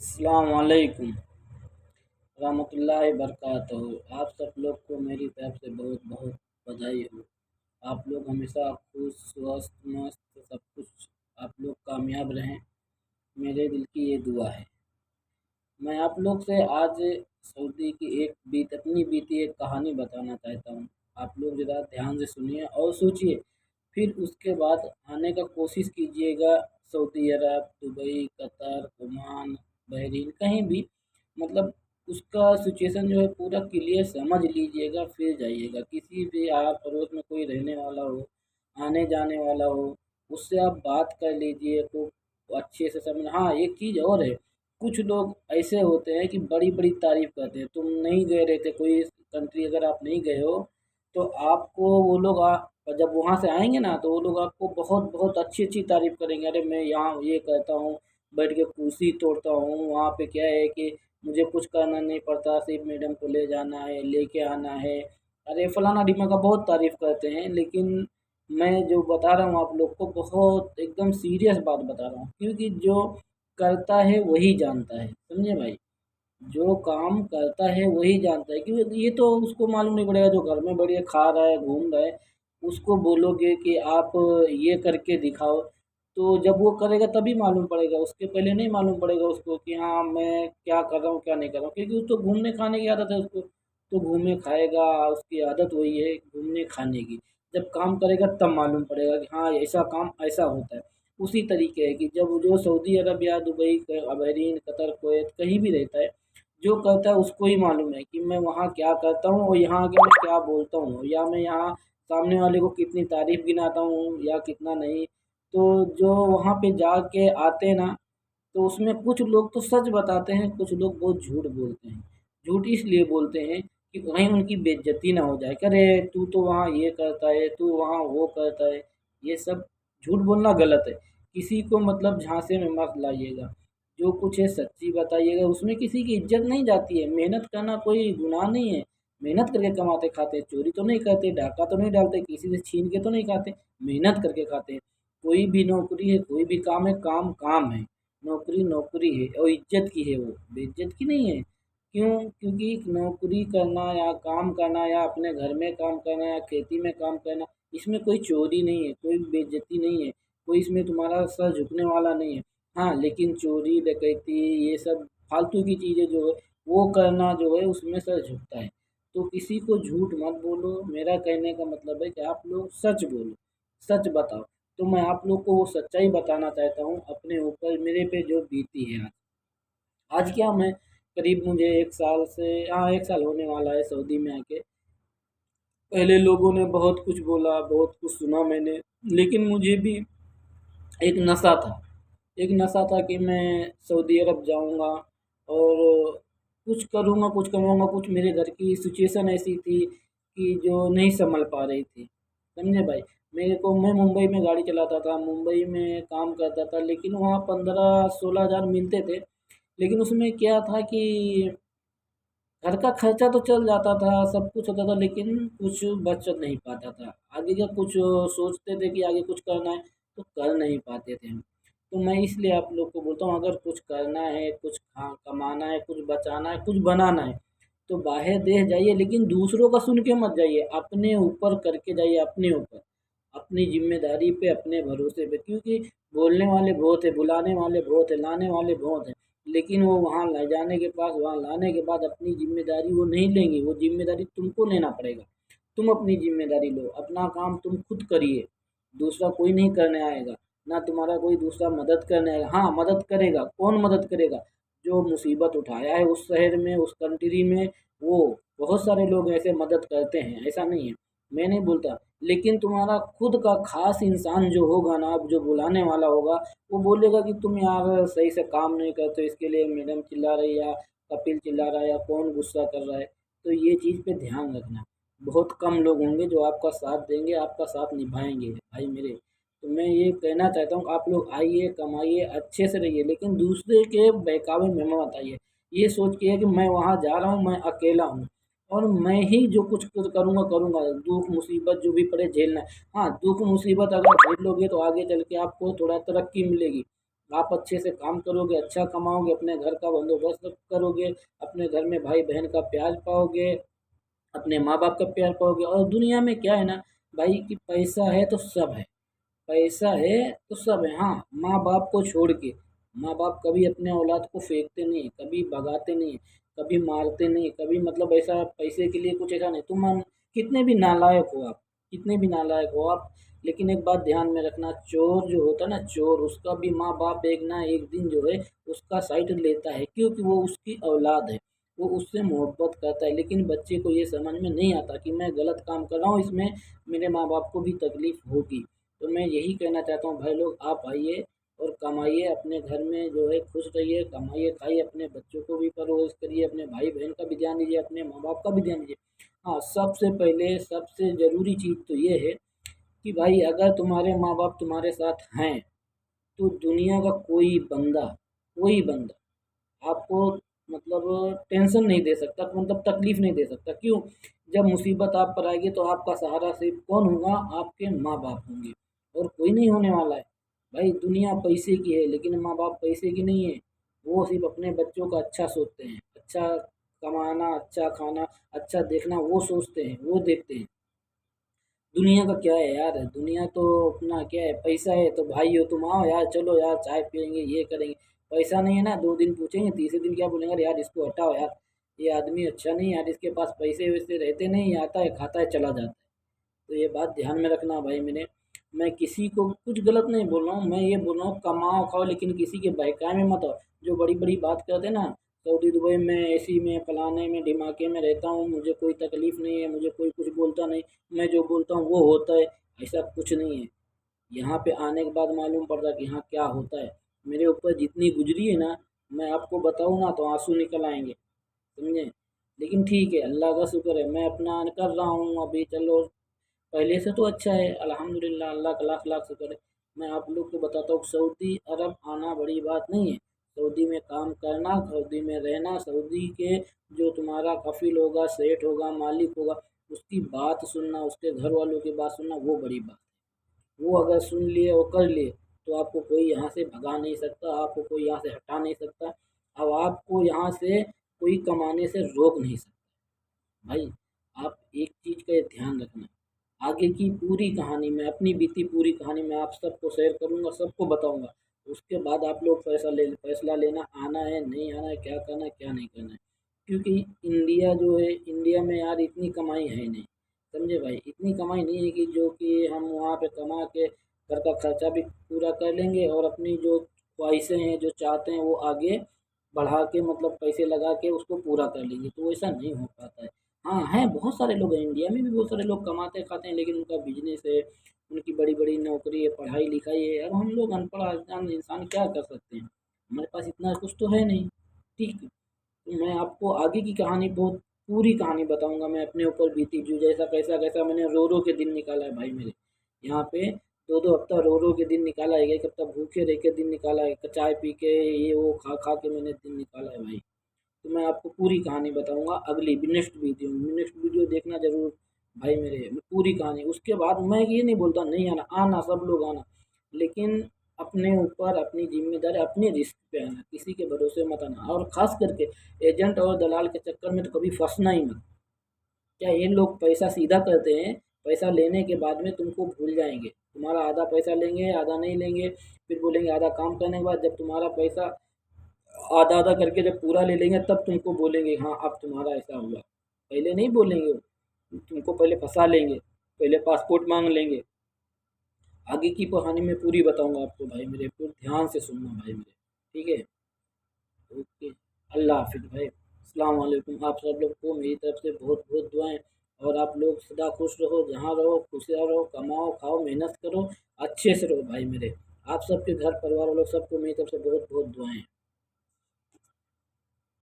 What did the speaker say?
अस्सलाम वालेकुम रहमतुल्लाहि बरकातहू। आप सब लोग को मेरी तरफ से बहुत बहुत बधाई हो। आप लोग हमेशा खुश स्वस्थ मस्त सब कुछ आप लोग कामयाब रहें, मेरे दिल की ये दुआ है। मैं आप लोग से आज सऊदी की अपनी बीती एक कहानी बताना चाहता हूँ। आप लोग ज़रा ध्यान से सुनिए और सोचिए, फिर उसके बाद आने का कोशिश कीजिएगा। सऊदी अरब, दुबई, कतर, ओमान, बहरीन कहीं भी, मतलब उसका सिचुएशन जो है पूरा क्लियर समझ लीजिएगा, फिर जाइएगा। किसी भी आस पड़ोस में कोई रहने वाला हो, आने जाने वाला हो, उससे आप बात कर लीजिए तो अच्छे से समझ। हाँ, एक चीज़ और है, कुछ लोग ऐसे होते हैं कि बड़ी बड़ी तारीफ करते हैं। तुम नहीं गए रहते कोई कंट्री, अगर आप नहीं गए हो तो आपको वो लोग जब वहाँ से आएंगे ना तो वो लोग आपको बहुत बहुत अच्छी अच्छी तारीफ करेंगे। अरे मैं यहाँ ये करता हूँ, बैठ के कुर्सी तोड़ता हूँ, वहाँ पे क्या है कि मुझे कुछ करना नहीं पड़ता, सिर्फ मैडम को ले जाना है, लेके आना है। अरे फलाना ढिमाका बहुत तारीफ करते हैं, लेकिन मैं जो बता रहा हूँ आप लोग को बहुत एकदम सीरियस बात बता रहा हूँ, क्योंकि जो करता है वही जानता है, समझे भाई। जो काम करता है वही जानता है, क्योंकि ये तो उसको मालूम नहीं पड़ेगा जो घर में बढ़िया खा रहा है घूम रहा है। उसको बोलोगे कि आप ये करके दिखाओ, तो जब वो करेगा तभी मालूम पड़ेगा, उसके पहले नहीं मालूम पड़ेगा उसको कि हाँ मैं क्या कर रहा हूँ क्या नहीं कर रहा हूँ। क्योंकि उसको घूमने खाने की आदत है, उसको तो घूमे खाएगा, उसकी आदत वही है घूमने खाने की। जब काम करेगा तब मालूम पड़ेगा कि हाँ ऐसा काम ऐसा होता है। उसी तरीके है कि जब जो सऊदी अरब या दुबई, बहरीन, कतर, कुवैत कहीं भी रहता है, जो करता है उसको ही मालूम है कि मैं वहाँ क्या करता हूँ और यहाँ आके मैं क्या बोलता हूँ, या मैं यहाँ सामने वाले को कितनी तारीफ गिनाता हूँ या कितना नहीं। तो जो वहाँ पे जाके आते हैं ना, तो उसमें कुछ लोग तो सच बताते हैं, कुछ लोग बहुत झूठ बोलते हैं। झूठ इसलिए बोलते हैं कि कहीं उनकी बेइज्जती ना हो जाए, करे तू तो वहाँ ये करता है, तू वहाँ वो करता है। ये सब झूठ बोलना गलत है। किसी को मतलब झांसे में मत लाइएगा, जो कुछ है सच्ची बताइएगा, उसमें किसी की इज्जत नहीं जाती है। मेहनत करना कोई गुनाह नहीं है, मेहनत करके कमाते खाते, चोरी तो नहीं करते, डाका तो नहीं डालते, किसी से छीन के तो नहीं खाते, मेहनत करके खाते हैं। कोई भी नौकरी है, कोई भी काम है, काम काम है, नौकरी नौकरी है और इज्जत की है, वो बेइज्जत की नहीं है। क्यों? क्योंकि नौकरी करना या काम करना या अपने घर में काम करना या खेती में काम करना, इसमें कोई चोरी नहीं है, कोई बेइज्जती नहीं है, कोई इसमें तुम्हारा सर झुकने वाला नहीं है। हाँ, लेकिन चोरी डकैती ये सब फालतू की चीज़ें जो है वो करना जो है उसमें सर झुकता है। तो किसी को झूठ मत बोलो, मेरा कहने का मतलब है कि आप लोग सच बोलो, सच बताओ। तो मैं आप लोग को वो सच्चाई बताना चाहता हूँ अपने ऊपर, मेरे पे जो बीती है आज। आज क्या, मैं करीब मुझे 1 साल से, हाँ 1 साल होने वाला है सऊदी में आके। पहले लोगों ने बहुत कुछ बोला, बहुत कुछ सुना मैंने, लेकिन मुझे भी एक नशा था, एक नशा था कि मैं सऊदी अरब जाऊंगा और कुछ करूंगा कुछ कमाऊंगा कुछ। मेरे घर की सिचुएशन ऐसी थी कि जो नहीं संभल पा रही थी, समझे भाई। मेरे को, मैं मुंबई में गाड़ी चलाता था, मुंबई में काम करता था, लेकिन वहाँ 15-16 हज़ार मिलते थे। लेकिन उसमें क्या था कि घर का खर्चा तो चल जाता था, सब कुछ होता था, लेकिन कुछ बच नहीं पाता था। आगे का कुछ सोचते थे कि आगे कुछ करना है तो कर नहीं पाते थे हम। तो मैं इसलिए आप लोग को बोलता हूँ, अगर कुछ करना है, कुछ कमाना है, कुछ बचाना है, कुछ बनाना है, तो बाहर देश जाइए, लेकिन दूसरों का सुन के मत जाइए, अपने ऊपर करके जाइए, अपने ऊपर, अपनी जिम्मेदारी पे, अपने भरोसे पे। क्योंकि बोलने वाले बहुत है, बुलाने वाले बहुत है, लाने वाले बहुत हैं, लेकिन वो वहाँ ले जाने के पास, वहाँ लाने के बाद अपनी ज़िम्मेदारी वो नहीं लेंगे, वो ज़िम्मेदारी तुमको लेना पड़ेगा। तुम अपनी ज़िम्मेदारी लो, अपना काम तुम खुद करिए, दूसरा कोई नहीं करने आएगा, ना तुम्हारा कोई दूसरा मदद करने आएगा। हाँ, मदद करेगा, कौन मदद करेगा? जो मुसीबत उठाया है उस शहर में, उस कंट्री में, वो बहुत सारे लोग ऐसे मदद करते हैं, ऐसा नहीं है, मैं नहीं बोलता। लेकिन तुम्हारा खुद का खास इंसान जो होगा ना, जो बुलाने वाला होगा, वो बोलेगा कि तुम यार सही से काम नहीं करते, इसके लिए मैडम चिल्ला रही है या कपिल चिल्ला रहा है या कौन गुस्सा कर रहा है। तो ये चीज़ पे ध्यान रखना। बहुत कम लोग होंगे जो आपका साथ देंगे, आपका साथ निभाएंगे भाई मेरे। तो मैं ये कहना चाहता हूँ, आप लोग आइए, कमाइए, अच्छे से रहिए, लेकिन दूसरे के बहकावे में मत आइए। ये सोच के कि मैं वहाँ जा रहा हूँ, मैं अकेला हूँ और मैं ही जो कुछ करूँगा करूँगा, दुख मुसीबत जो भी पड़े झेलना है। हाँ, दुख मुसीबत अगर झेल लोगे तो आगे चल के आपको थोड़ा तरक्की मिलेगी। आप अच्छे से काम करोगे, अच्छा कमाओगे, अपने घर का बंदोबस्त करोगे, अपने घर में भाई बहन का प्यार पाओगे, अपने माँ बाप का प्यार पाओगे। और दुनिया में क्या है ना भाई कि पैसा है तो सब है, पैसा है तो सब है। हाँ, माँ बाप को छोड़ के, माँ बाप कभी अपने औलाद को फेंकते नहीं, कभी भगाते नहीं, कभी मारते नहीं, कभी मतलब ऐसा पैसे के लिए कुछ ऐसा नहीं। कितने भी नालायक हो आप, कितने भी नालायक हो आप, लेकिन एक बात ध्यान में रखना, चोर जो होता है ना चोर, उसका भी माँ बाप एक ना एक दिन जो है उसका साइड लेता है, क्योंकि वो उसकी औलाद है, वो उससे मोहब्बत करता है। लेकिन बच्चे को ये समझ में नहीं आता कि मैं गलत काम कर रहा हूँ, इसमें मेरे माँ बाप को भी तकलीफ होगी। तो मैं यही कहना चाहता हूँ भाई लोग, आप आइए और कमाइए, अपने घर में जो है खुश रहिए, कमाइए खाइए, अपने बच्चों को भी परवरिश करिए, अपने भाई बहन का भी ध्यान दीजिए, अपने माँ बाप का भी ध्यान दीजिए। हाँ, सबसे पहले सबसे ज़रूरी चीज़ तो ये है कि भाई अगर तुम्हारे माँ बाप तुम्हारे साथ हैं तो दुनिया का कोई बंदा आपको मतलब टेंशन नहीं दे सकता, मतलब तकलीफ नहीं दे सकता। क्यों? जब मुसीबत आप पर आएगी तो आपका सहारा सिर्फ कौन होगा? आपके माँ बाप होंगे, और कोई नहीं होने वाला है। भाई दुनिया पैसे की है, लेकिन माँ बाप पैसे की नहीं है। वो सिर्फ अपने बच्चों का अच्छा सोचते हैं, अच्छा कमाना, अच्छा खाना, अच्छा देखना वो सोचते हैं, वो देखते हैं। दुनिया का क्या है यार, दुनिया तो अपना क्या है, पैसा है तो भाई हो तुम आओ यार, चलो यार चाय पियेंगे, ये करेंगे। पैसा नहीं है ना, 2 दिन पूछेंगे, तीसरे दिन क्या बोलेंगे, अरे यार इसको हटाओ यार, ये आदमी अच्छा नहीं है यार, इसके पास पैसे वैसे रहते नहीं, आता है खाता है चला जाता है। तो ये बात ध्यान में रखना भाई मेरे। मैं किसी को कुछ गलत नहीं बोल रहा हूँ, मैं ये बोल रहा हूँ कमाओ खाओ, लेकिन किसी के बहकावे में मत आओ। जो बड़ी बड़ी बात करते हैं ना, सऊदी दुबई में एसी में फलाने में ढिमाके में रहता हूँ, मुझे कोई तकलीफ नहीं है, मुझे कोई कुछ बोलता नहीं, मैं जो बोलता हूँ वो होता है, ऐसा कुछ नहीं है। यहाँ पे आने के बाद मालूम पड़ता कि यहाँ क्या होता है। मेरे ऊपर जितनी गुजरी है ना, मैं आपको बताऊँ ना तो आंसू निकल आएंगे, समझे। लेकिन ठीक है, अल्लाह का शुक्र है, मैं अपना कर रहा हूँ अभी, चलो पहले से तो अच्छा है अल्हम्दुलिल्लाह, अल्लाह का लाख लाख शुक्र है। मैं आप लोग को बताता हूँ, सऊदी अरब आना बड़ी बात नहीं है। सऊदी में काम करना, सऊदी में रहना, सऊदी के जो तुम्हारा कफ़ील होगा, सेठ होगा, मालिक होगा, उसकी बात सुनना, उसके घर वालों की बात सुनना, वो बड़ी बात है। वो अगर सुन लिए और कर लिए तो आपको कोई यहाँ से भगा नहीं सकता, आपको कोई यहाँ से हटा नहीं सकता। अब आपको यहाँ से कोई कमाने से रोक नहीं सकता। भाई आप एक चीज़ का ये ध्यान रखना, आगे की पूरी कहानी मैं, अपनी बीती पूरी कहानी मैं आप सबको शेयर करूँगा, सबको बताऊँगा। उसके बाद आप लोग फैसला लेना, आना है नहीं आना है, क्या करना है क्या नहीं करना है। क्योंकि इंडिया जो है, इंडिया में यार इतनी कमाई है नहीं, समझे भाई, इतनी कमाई नहीं है कि जो कि हम वहाँ पे कमा के घर का खर्चा भी पूरा कर लेंगे और अपनी जो ख्वाहिशें हैं, जो चाहते हैं वो आगे बढ़ा के, मतलब पैसे लगा के उसको पूरा कर लेंगे, तो वैसा नहीं हो पाता है। हाँ, हैं बहुत सारे लोग हैं, इंडिया में भी बहुत सारे लोग कमाते खाते हैं, लेकिन उनका बिजनेस है, उनकी बड़ी बड़ी नौकरी है, पढ़ाई लिखाई है। अब हम लोग अनपढ़ अनजान इंसान क्या कर सकते हैं, हमारे पास इतना कुछ तो है नहीं। ठीक है, तो मैं आपको आगे की कहानी, बहुत पूरी कहानी बताऊंगा, मैं अपने ऊपर बीती जो जैसा कैसा कैसा मैंने रो रो के दिन निकाला है भाई मेरे यहाँ पे। 2-2 हफ्ता रो रो के दिन निकाला है, एक हफ्ता भूखे रह के दिन निकाला है, चाय पी के ये वो खा खा के मैंने दिन निकाला है भाई। तो मैं आपको पूरी कहानी बताऊंगा अगली नेक्स्ट वीडियो देखना ज़रूर भाई मेरे, मैं पूरी कहानी। उसके बाद मैं ये नहीं बोलता नहीं आना, आना सब लोग आना, लेकिन अपने ऊपर अपनी जिम्मेदारी, अपने रिस्क पे आना, किसी के भरोसे मत आना। और ख़ास करके एजेंट और दलाल के चक्कर में तो कभी फंसना ही मत। क्या ये लोग पैसा सीधा करते हैं, पैसा लेने के बाद में तुमको भूल जाएंगे, तुम्हारा आधा पैसा लेंगे आधा नहीं लेंगे, फिर बोलेंगे आधा काम करने के बाद, जब तुम्हारा पैसा आधा आधा करके जब पूरा ले लेंगे तब तुमको बोलेंगे हाँ अब तुम्हारा ऐसा हुआ। पहले नहीं बोलेंगे वो, तुमको पहले फंसा लेंगे, पहले पासपोर्ट मांग लेंगे। आगे की कहानी मैं पूरी बताऊंगा आपको भाई मेरे, पूरे ध्यान से सुनना भाई मेरे, ठीक है। ओके, अल्लाह हाफिज़ भाई, अस्सलाम वालेकुम। आप सब लोग को मेरी तरफ से बहुत बहुत दुआएं, और आप लोग सदा खुश रहो, जहाँ रहो खुशियाँ रहो, कमाओ खाओ मेहनत करो, अच्छे से रहो भाई मेरे। आप सबके घर परिवार वालों सबको मेरी तरफ से बहुत बहुत दुआएं।